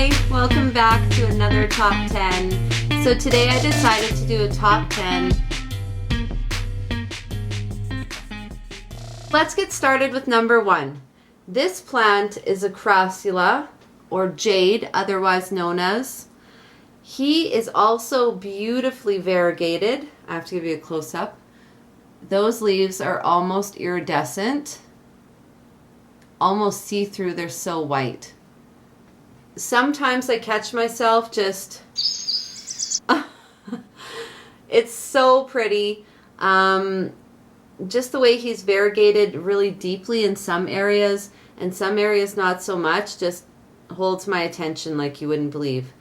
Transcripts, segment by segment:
Hi, welcome back to another top 10. So today I decided to do a top 10. Let's get started with number 1. This plant is a crassula, or jade, otherwise known as. He is also beautifully variegated. I have to give you a close-up. Those leaves are almost iridescent, almost see-through. They're so white. Sometimes I catch myself just it's so pretty. Just the way he's variegated really deeply in some areas, and some areas not so much, just holds my attention like you wouldn't believe.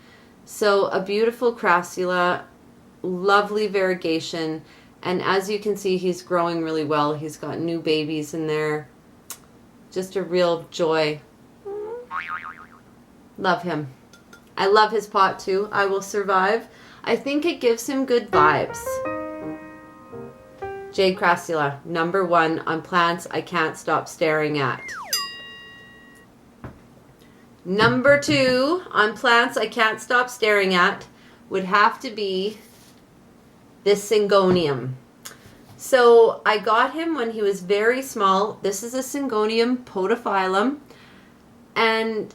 So a beautiful crassula, lovely variegation, and as you can see, he's growing really well. He's got new babies in there. Just a real joy. Love him. I love his pot too. I will survive. I think it gives him good vibes. Jade crassula, number 1 on plants I can't stop staring at. Number 2 on plants I can't stop staring at would have to be this Syngonium. So I got him when he was very small. This is a Syngonium Podophylum, and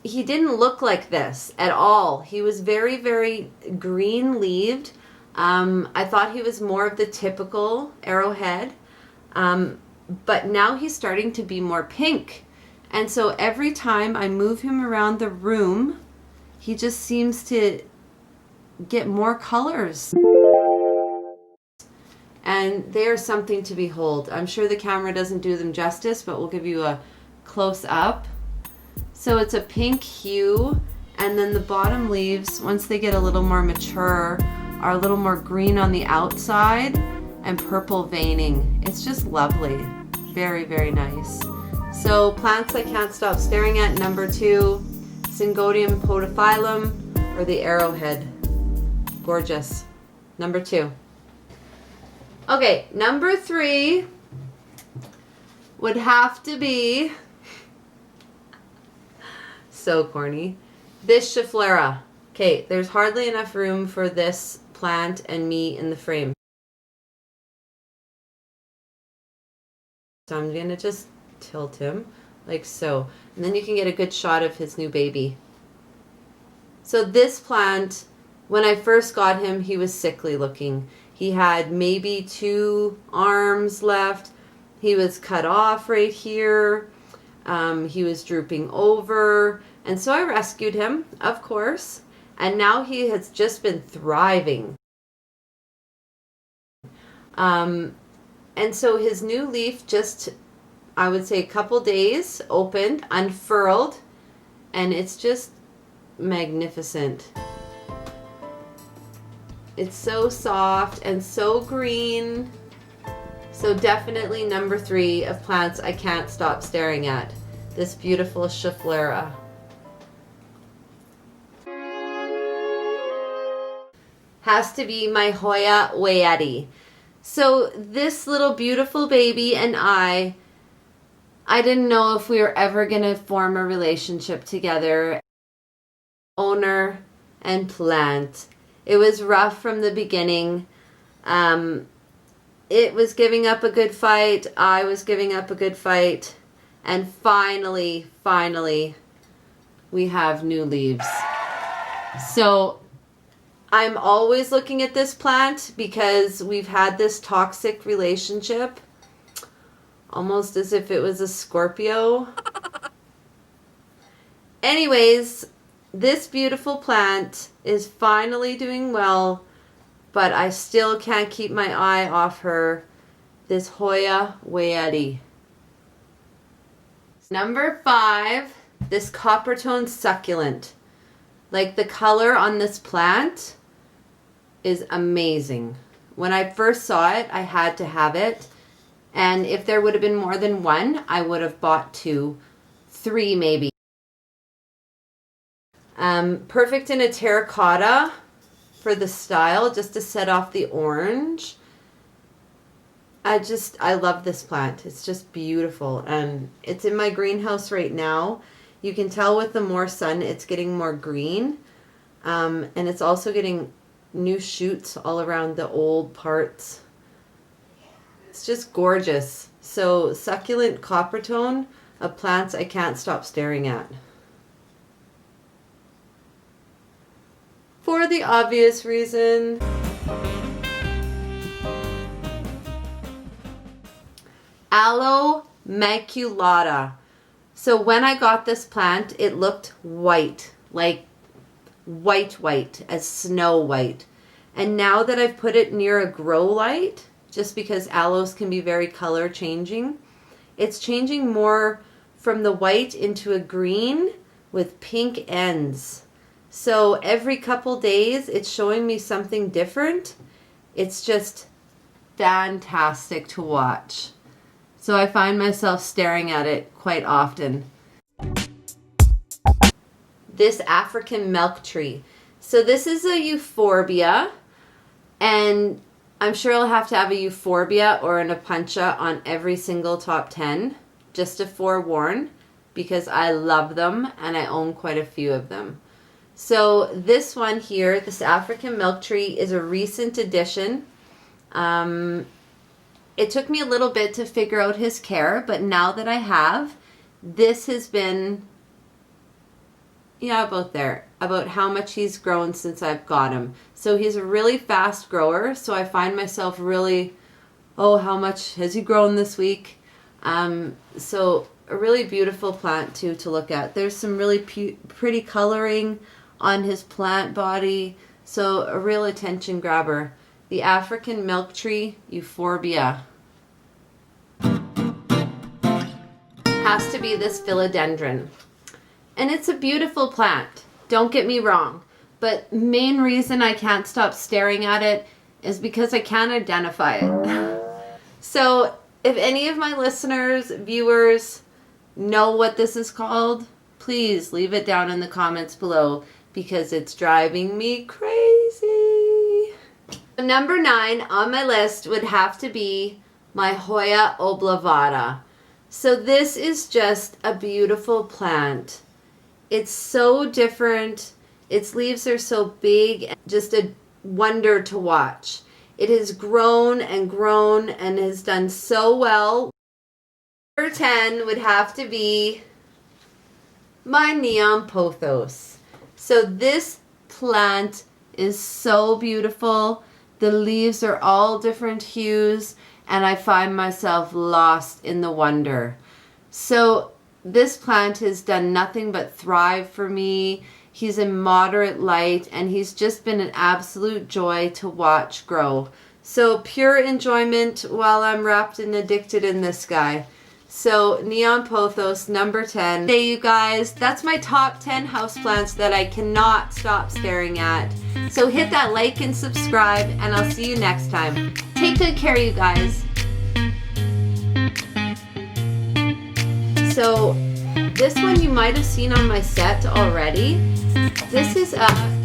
he didn't look like this at all. He was very, very green-leaved. I thought he was more of the typical arrowhead, but now he's starting to be more pink. And so every time I move him around the room, he just seems to get more colors. And they are something to behold. I'm sure the camera doesn't do them justice, but we'll give you a close-up. So it's a pink hue, and then the bottom leaves, once they get a little more mature, are a little more green on the outside and purple veining. It's just lovely. Very, very nice. So plants I can't stop staring at, number 2, Syngonium Podophylum, or the arrowhead. Gorgeous. Number 2. Okay, number 3 would have to be, so corny, this Schefflera. Okay, there's hardly enough room for this plant and me in the frame. So I'm gonna just tilt him like so, and then you can get a good shot of his new baby. So this plant, when I first got him, he was sickly looking. He had maybe 2 arms left. He was cut off right here. He was drooping over. And so I rescued him, of course. And now he has just been thriving. And so his new leaf just, I would say a couple days, opened, unfurled. And it's just magnificent. It's so soft and so green. So definitely number 3 of plants I can't stop staring at. This beautiful Schefflera. Has to be my Hoya Wayadi. So this little beautiful baby and I didn't know if we were ever going to form a relationship together. Owner and plant. It was rough from the beginning. It was giving up a good fight. I was giving up a good fight. And finally, we have new leaves. So I'm always looking at this plant because we've had this toxic relationship. Almost as if it was a Scorpio. Anyways, this beautiful plant is finally doing well, but I still can't keep my eye off her. This Hoya Wayadi. Number 5, this Coppertone succulent. Like, the color on this plant is amazing. When I first saw it, I had to have it. And if there would have been more than 1, I would have bought 2, 3 maybe. Perfect in a terracotta for the style, just to set off the orange. I love this plant. It's just beautiful, and it's in my greenhouse right now. You can tell with the more sun, it's getting more green. And it's also getting new shoots all around the old parts. It's just gorgeous. So succulent Coppertone of plants I can't stop staring at. For the obvious reason, Aloe maculata. So when I got this plant, it looked white, like white, as snow white. And now that I've put it near a grow light, just because aloes can be very color changing, it's changing more from the white into a green with pink ends. So every couple days it's showing me something different. It's just fantastic to watch. So I find myself staring at it quite often. This African milk tree. So this is a euphorbia, and I'm sure I'll have to have a euphorbia or an opuntia on every single top 10, just to forewarn, because I love them and I own quite a few of them. So this one here, this African milk tree, is a recent addition. It took me a little bit to figure out his care, but now that I have, this has been, yeah, about there, about how much he's grown since I've got him. So he's a really fast grower, so I find myself really, oh, how much has he grown this week? So a really beautiful plant too to look at. There's some really pretty coloring on his plant body, so a real attention grabber. The African milk tree, euphorbia. Has to be this philodendron. And it's a beautiful plant, don't get me wrong, but main reason I can't stop staring at it is because I can't identify it. So if any of my listeners, viewers, know what this is called, please leave it down in the comments below, because it's driving me crazy. Number 9 on my list would have to be my Hoya oblavada. So this is just a beautiful plant. It's so different. Its leaves are so big, just a wonder to watch. It has grown and grown and has done so well. Number 10 would have to be my neon pothos. So this plant is so beautiful. The leaves are all different hues, and I find myself lost in the wonder. So this plant has done nothing but thrive for me. He's in moderate light, and he's just been an absolute joy to watch grow. So pure enjoyment while I'm wrapped and addicted in this guy. So neon pothos, number 10. Hey you guys, that's my top 10 houseplants that I cannot stop staring at. So hit that like and subscribe, and I'll see you next time. Take good care, you guys. So this one you might have seen on my set already. This is a